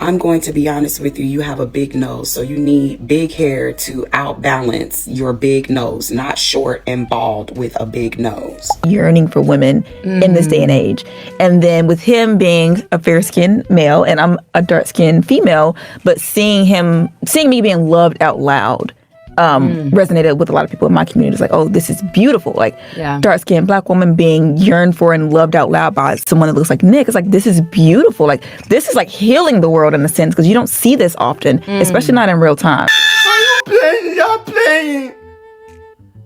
I'm going to be honest with you, you have a big nose, so you need big hair to outbalance your big nose, not short and bald with a big nose. Yearning for women in this day and age. And then with him being a fair-skinned male and I'm a dark-skinned female, but seeing me being loved out loud resonated with a lot of people in my community. It's like, oh, this is beautiful. Like, dark-skinned Black woman being yearned for and loved out loud by someone that looks like Nick. It's like, this is beautiful. Like, this is like healing the world in a sense, because you don't see this often, especially not in real time. Are you playing? You're playing.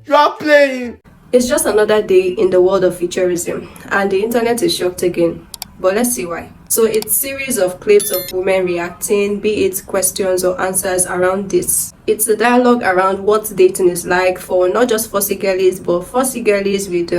You're playing. It's just another day in the world of futurism, and the internet is shocked again. But let's see why. So it's series of clips of women reacting, be it questions or answers around this. It's a dialogue around what dating is like for not just fussy girlies, but fussy girlies with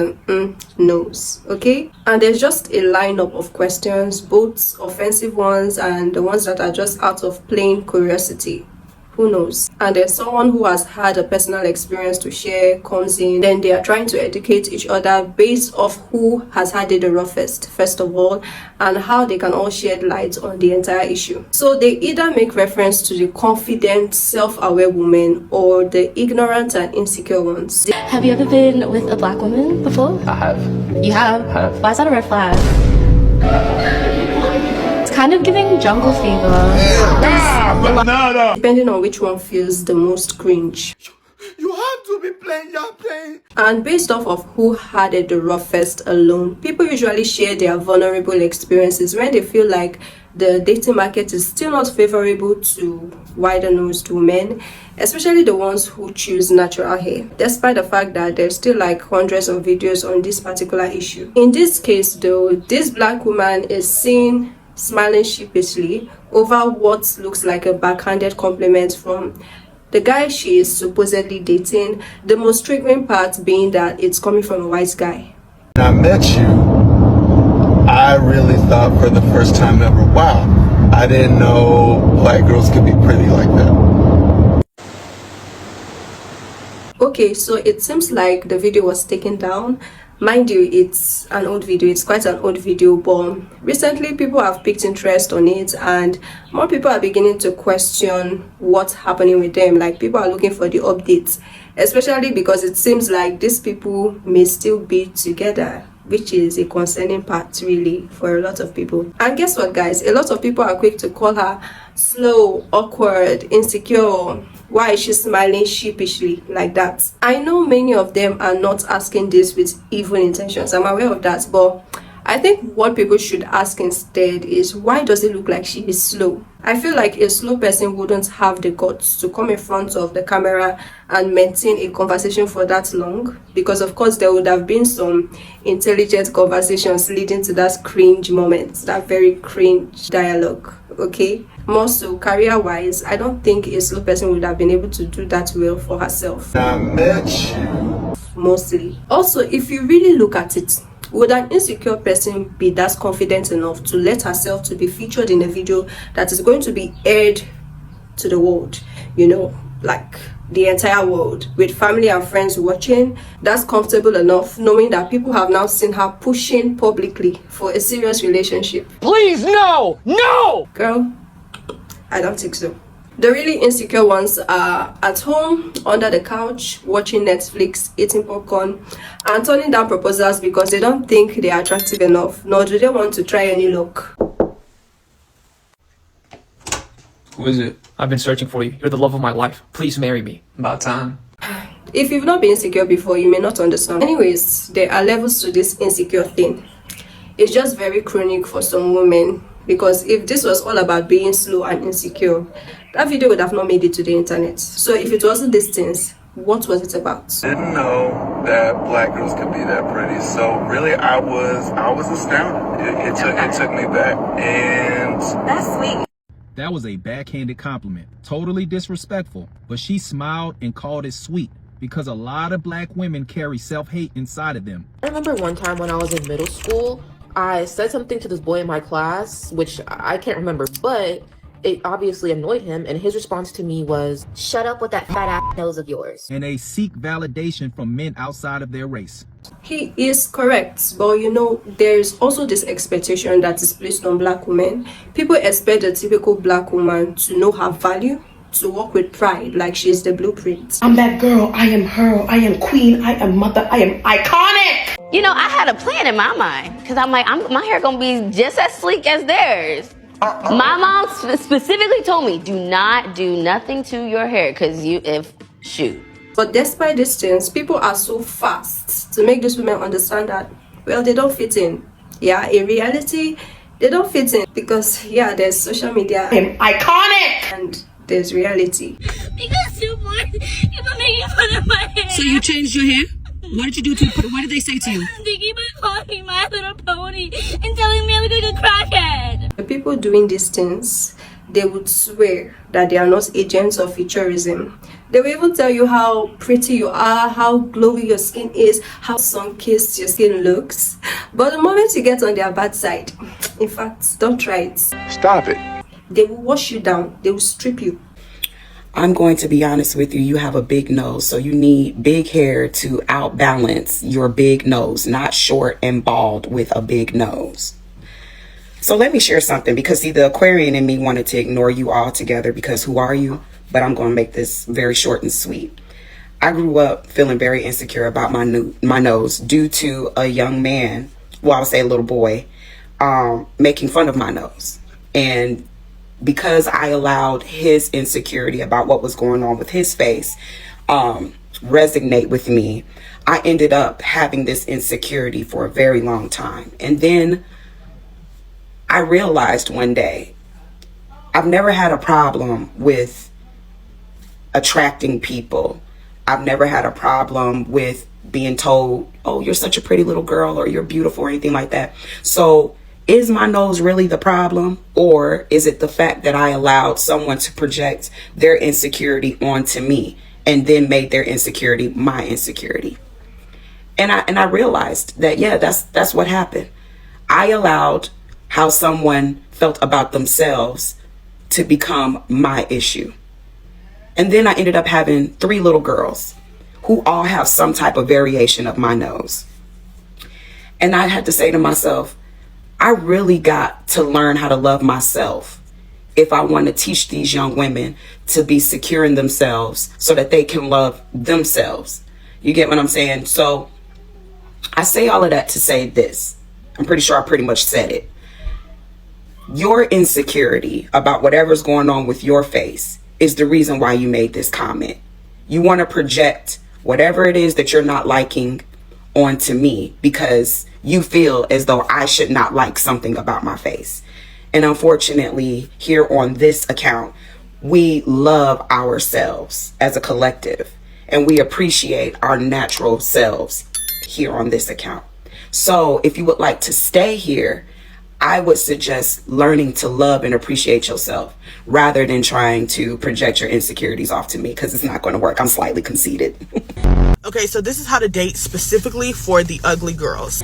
nose, okay? And there's just a lineup of questions, both offensive ones and the ones that are just out of plain curiosity. Who knows? And there's someone who has had a personal experience to share, comes in, then they are trying to educate each other based off who has had it the roughest, first of all, and how they can all shed light on the entire issue. So they either make reference to the confident, self-aware women or the ignorant and insecure ones. Have you ever been with a Black woman before? I have. You have? I have. Why is that a red flag? Kind of giving jungle fever. Depending on which one feels the most cringe. You have to be playing. You're playing. And based off of who had it the roughest alone, people usually share their vulnerable experiences when they feel like the dating market is still not favorable to wider-nosed women, especially the ones who choose natural hair, despite the fact that there's still like hundreds of videos on this particular issue. In this case though, this Black woman is seen smiling sheepishly over what looks like a backhanded compliment from the guy she is supposedly dating, the most triggering part being that it's coming from a white guy. When I met you, I really thought for the first time ever, wow, I didn't know Black girls could be pretty like that. Okay, so it seems like the video was taken down. Mind you, it's an old video, it's quite an old video, but recently people have picked interest on it and more people are beginning to question what's happening with them. Like, people are looking for the updates, especially because it seems like these people may still be together, which is a concerning part really for a lot of people. And guess what, guys? A lot of people are quick to call her slow, awkward, insecure. Why is she smiling sheepishly like that? I know many of them are not asking this with evil intentions. I'm aware of that, but I think what people should ask instead is, why does it look like she is slow? I feel like a slow person wouldn't have the guts to come in front of the camera and maintain a conversation for that long, because of course there would have been some intelligent conversations leading to that cringe moment, that very cringe dialogue, okay? More so, career-wise, I don't think a slow person would have been able to do that well for herself. I met you. Mostly. Also, if you really look at it, would an insecure person be that confident enough to let herself to be featured in a video that is going to be aired to the world, you know, like the entire world, with family and friends watching? That's comfortable enough knowing that people have now seen her pushing publicly for a serious relationship? Please, no! No! Girl, I don't think so. The really insecure ones are at home, under the couch, watching Netflix, eating popcorn, and turning down proposals because they don't think they are attractive enough, nor do they want to try any luck. Who is it? I've been searching for you. You're the love of my life. Please marry me. About time. If you've not been insecure before, you may not understand. Anyways, there are levels to this insecure thing. It's just very chronic for some women, because if this was all about being slow and insecure, that video would have not made it to the internet. So if it wasn't these things, what was it about? Didn't know that Black girls could be that pretty. So really, I was astounded. It took me back, and That's sweet. That was a backhanded compliment, totally disrespectful, but she smiled and called it sweet because a lot of Black women carry self-hate inside of them. I remember one time when I was in middle school, I said something to this boy in my class, which I can't remember, but It obviously annoyed him, and his response to me was, "Shut up with that fat ass nose of yours." And they seek validation from men outside of their race. He is correct, but you know, there's also this expectation that is placed on black women. People expect a typical black woman to know her value, to walk with pride like she's the blueprint. I'm that girl. I am her. I am queen. I am mother. I am iconic. You know, I had a plan in my mind because I'm like, my hair gonna be just as sleek as theirs. My mom specifically told me, do not do nothing to your hair because shoot. But despite these things, people are so fast to make these women understand that, well, they don't fit in. Yeah, in reality, they don't fit in because, yeah, there's social media. I am iconic. And there's reality. Because you put making fun of my hair. So you changed your hair? What did you do to it? What did they say to you? They keep on calling My Little Pony and telling me I look like a crackhead. The people doing these things, they would swear that they are not agents of futurism. They will even tell you how pretty you are, how glowy your skin is, how sun-kissed your skin looks. But the moment you get on their bad side, in fact, don't try it. Stop it. They will wash you down. They will strip you. I'm going to be honest with you. You have a big nose, so you need big hair to outbalance your big nose, not short and bald with a big nose. So let me share something, because see, the Aquarian in me wanted to ignore you altogether because who are you? But I'm going to make this very short and sweet. I grew up feeling very insecure about my nose due to a young man, well, I would say a little boy, making fun of my nose. And because I allowed his insecurity about what was going on with his face resonate with me, I ended up having this insecurity for a very long time. And then I realized one day, I've never had a problem with attracting people. I've never had a problem with being told, oh, you're such a pretty little girl, or you're beautiful, or anything like that. So is my nose really the problem, or is it the fact that I allowed someone to project their insecurity onto me and then made their insecurity my insecurity? And I realized that, yeah, that's what happened. I allowed how someone felt about themselves to become my issue. And then I ended up having 3 little girls who all have some type of variation of my nose. And I had to say to myself, I really got to learn how to love myself if I want to teach these young women to be secure in themselves so that they can love themselves. You get what I'm saying? So I say all of that to say this. I'm pretty sure I pretty much said it. Your insecurity about whatever's going on with your face is the reason why you made this comment. You want to project whatever it is that you're not liking onto me because you feel as though I should not like something about my face. And unfortunately, here on this account, we love ourselves as a collective and we appreciate our natural selves here on this account. So if you would like to stay here, I would suggest learning to love and appreciate yourself rather than trying to project your insecurities off to me, because it's not going to work. I'm slightly conceited. Okay, so this is how to date specifically for the ugly girls.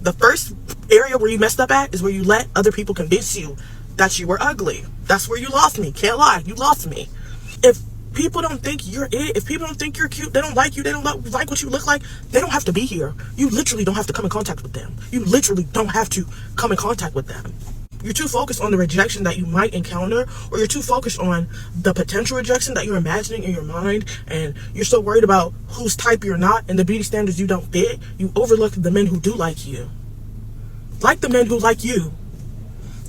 The first area where you messed up at is where you let other people convince you that you were ugly. That's where you lost me. Can't lie, you lost me. If people don't think you're it, if people don't think you're cute, they don't like you, they don't like what you look like, they don't have to be here. You literally don't have to come in contact with them. You literally don't have to come in contact with them. You're too focused on the rejection that you might encounter, or you're too focused on the potential rejection that you're imagining in your mind, and you're so worried about whose type you're not and the beauty standards you don't fit, you overlook the men who do like you. Like the men who like you.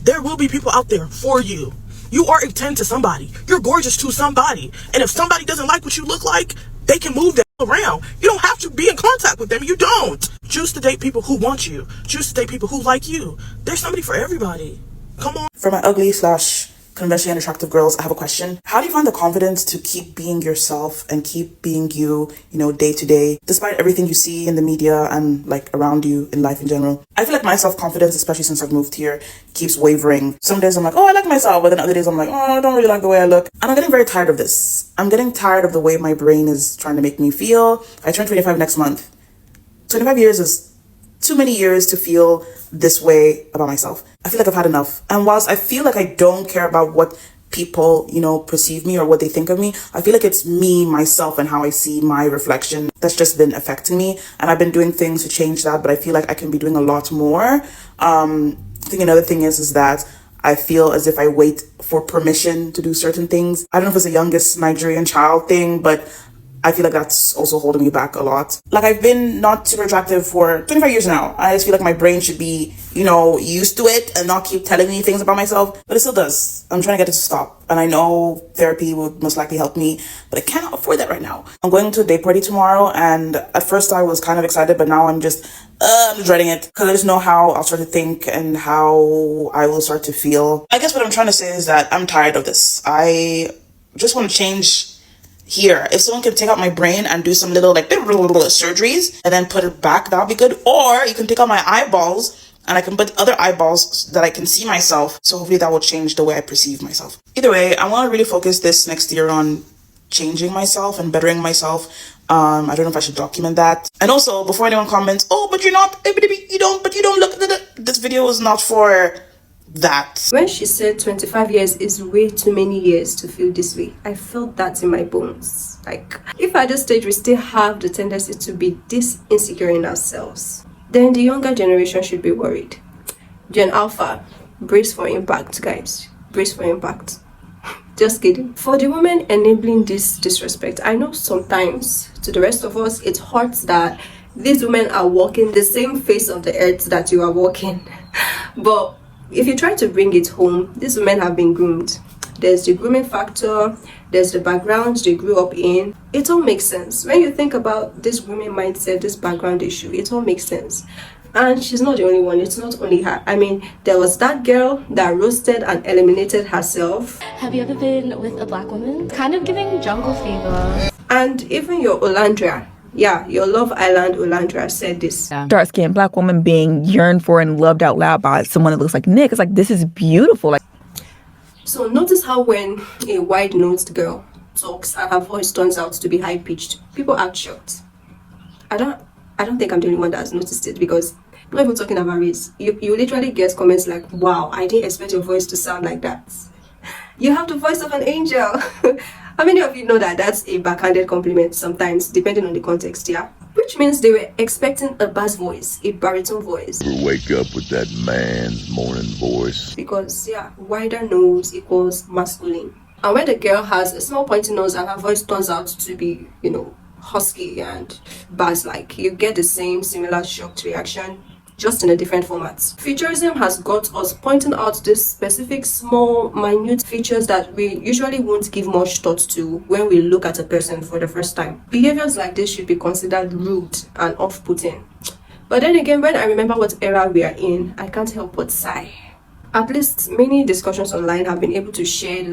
There will be people out there for you. You are a 10 to somebody. You're gorgeous to somebody. And if somebody doesn't like what you look like, they can move that around. You don't have to be in contact with them. You don't. Choose to date people who want you. Choose to date people who like you. There's somebody for everybody. Come on. For my ugly / conventionally unattractive girls, I have a question. How do you find the confidence to keep being yourself and keep being you, day to day, despite everything you see in the media and like around you in life in general? I feel like my self-confidence, especially since I've moved here, keeps wavering. Some days I'm like, oh, I like myself. But then other days I'm like, oh, I don't really like the way I look. And I'm getting very tired of this. I'm getting tired of the way my brain is trying to make me feel. I turn 25 next month. 25 years is too many years to feel this way about myself. I feel like I've had enough. And whilst I feel like I don't care about what people, you know, perceive me or what they think of me. I feel like it's me, myself, and how I see my reflection that's just been affecting me. And I've been doing things to change that, but I feel like I can be doing a lot more. I think another thing is that I feel as if I wait for permission to do certain things. I don't know if it's a youngest Nigerian child thing, but I feel like that's also holding me back a lot. Like, I've been not super attractive for 25 years now. I just feel like my brain should be, you know, used to it and not keep telling me things about myself, but it still does. I'm trying to get it to stop. And I know therapy would most likely help me, but I cannot afford that right now. I'm going to a day party tomorrow, and at first I was kind of excited, but now I'm just dreading it because I just know how I'll start to think and how I will start to feel. I guess what I'm trying to say is that I'm tired of this. I just want to change here. If someone can take out my brain and do some little like surgeries and then put it back, that would be good. Or you can take out my eyeballs and I can put other eyeballs so that I can see myself. So hopefully that will change the way I perceive myself. Either way, I want to really focus this next year on changing myself and bettering myself. I don't know if I should document that. And also, before anyone comments, oh, but you're not, you don't look, this video is not for that. When she said 25 years is way too many years to feel this way, I felt that in my bones. Like, if at this stage we still have the tendency to be this insecure in ourselves, then the younger generation should be worried. Gen Alpha, brace for impact, guys. Brace for impact. Just kidding. For the women enabling this disrespect, I know sometimes to the rest of us it hurts that these women are walking the same face of the earth that you are walking. But if you try to bring it home, these women have been groomed. There's the grooming factor, there's the background they grew up in. It all makes sense. When you think about this women mindset, this background issue, it all makes sense. And she's not the only one, it's not only her. I mean, there was that girl that roasted and eliminated herself. Have you ever been with a black woman? Kind of giving jungle fever. And even your Olandra, yeah, your Love Island Olandra said this. Dark-skinned black woman being yearned for and loved out loud by someone that looks like Nick. It's like, this is beautiful. Like, so notice how when a wide-nosed girl talks and her voice turns out to be high-pitched, people act shocked. I don't think I'm the only one that has noticed it, because I'm not even talking about race. You literally get comments like, wow, I didn't expect your voice to sound like that. You have the voice of an angel. How many of you know that that's a backhanded compliment sometimes, depending on the context, yeah? Which means they were expecting a bass voice, a baritone voice. Wake up with that man's morning voice. Because, yeah, wider nose equals masculine. And when the girl has a small pointy nose and her voice turns out to be, you know, husky and bass-like, you get the same similar shocked reaction, just in a different format. Futurism has got us pointing out these specific small, minute features that we usually won't give much thought to when we look at a person for the first time. Behaviors like this should be considered rude and off-putting. But then again, when I remember what era we are in, I can't help but sigh. At least many discussions online have been able to shed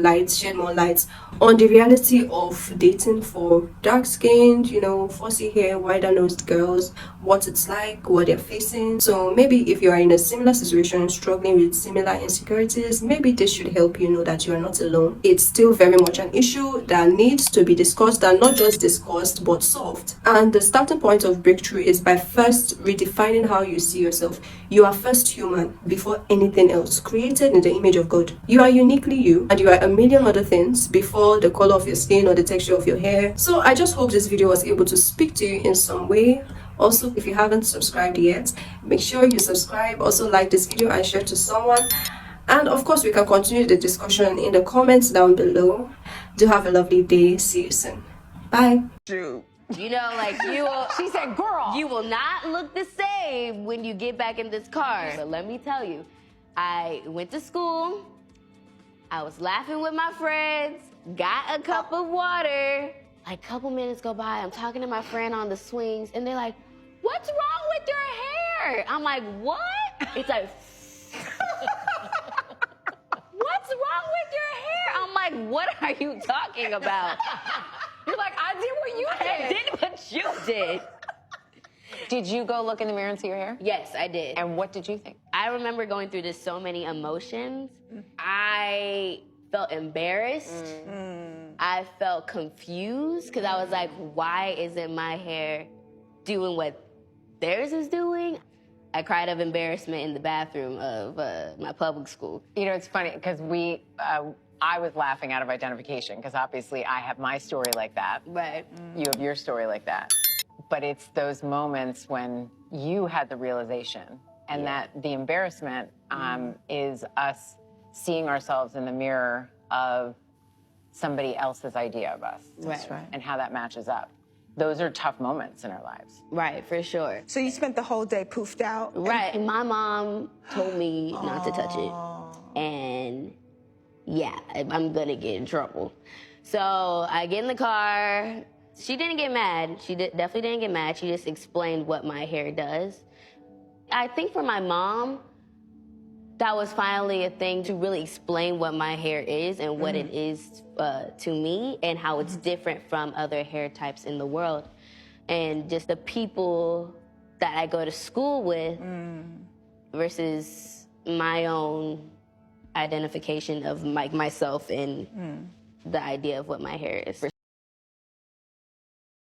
more light on the reality of dating for dark-skinned, you know, fussy hair, wider-nosed girls, what it's like, what they're facing. So maybe if you are in a similar situation, struggling with similar insecurities, maybe this should help you know that you are not alone. It's still very much an issue that needs to be discussed, and not just discussed, but solved. And the starting point of breakthrough is by first redefining how you see yourself. You are first human before anything else, created in the image of God. You are uniquely you, and you are a million other things before the color of your skin or the texture of your hair. So I just hope this video was able to speak to you in some way. Also, if you haven't subscribed yet, make sure you subscribe. Also, like this video and share to someone. And of course, we can continue the discussion in the comments down below. Do have a lovely day. See you soon. Bye. You know, like you will, she said, girl, you will not look the same when you get back in this car. But let me tell you, I went to school, I was laughing with my friends, got a cup of water. Like a couple minutes go by, I'm talking to my friend on the swings, and they're like, what's wrong with your hair? I'm like, what? It's like, what's wrong with your hair? I'm like, what are you talking about? You're like, I did what you did. I did what you did. Did you go look in the mirror and see your hair? Yes, I did. And what did you think? I remember going through this so many emotions. I felt embarrassed. I felt confused because I was like, why isn't my hair doing what theirs is doing? I cried of embarrassment in the bathroom of my public school. You know, it's funny because we I was laughing out of identification because obviously I have my story like that. Right. You have your story like that. But it's those moments when you had the realization and that the embarrassment is us seeing ourselves in the mirror of somebody else's idea of us. That's right. And how that matches up. Those are tough moments in our lives. Right, for sure. So you spent the whole day poofed out? Right. My mom told me not to touch it. And yeah, I'm gonna get in trouble. So I get in the car. She didn't get mad. She definitely didn't get mad. She just explained what my hair does. I think for my mom, that was finally a thing to really explain what my hair is and what it is to me and how it's different from other hair types in the world. And just the people that I go to school with versus my own identification of myself and the idea of what my hair is.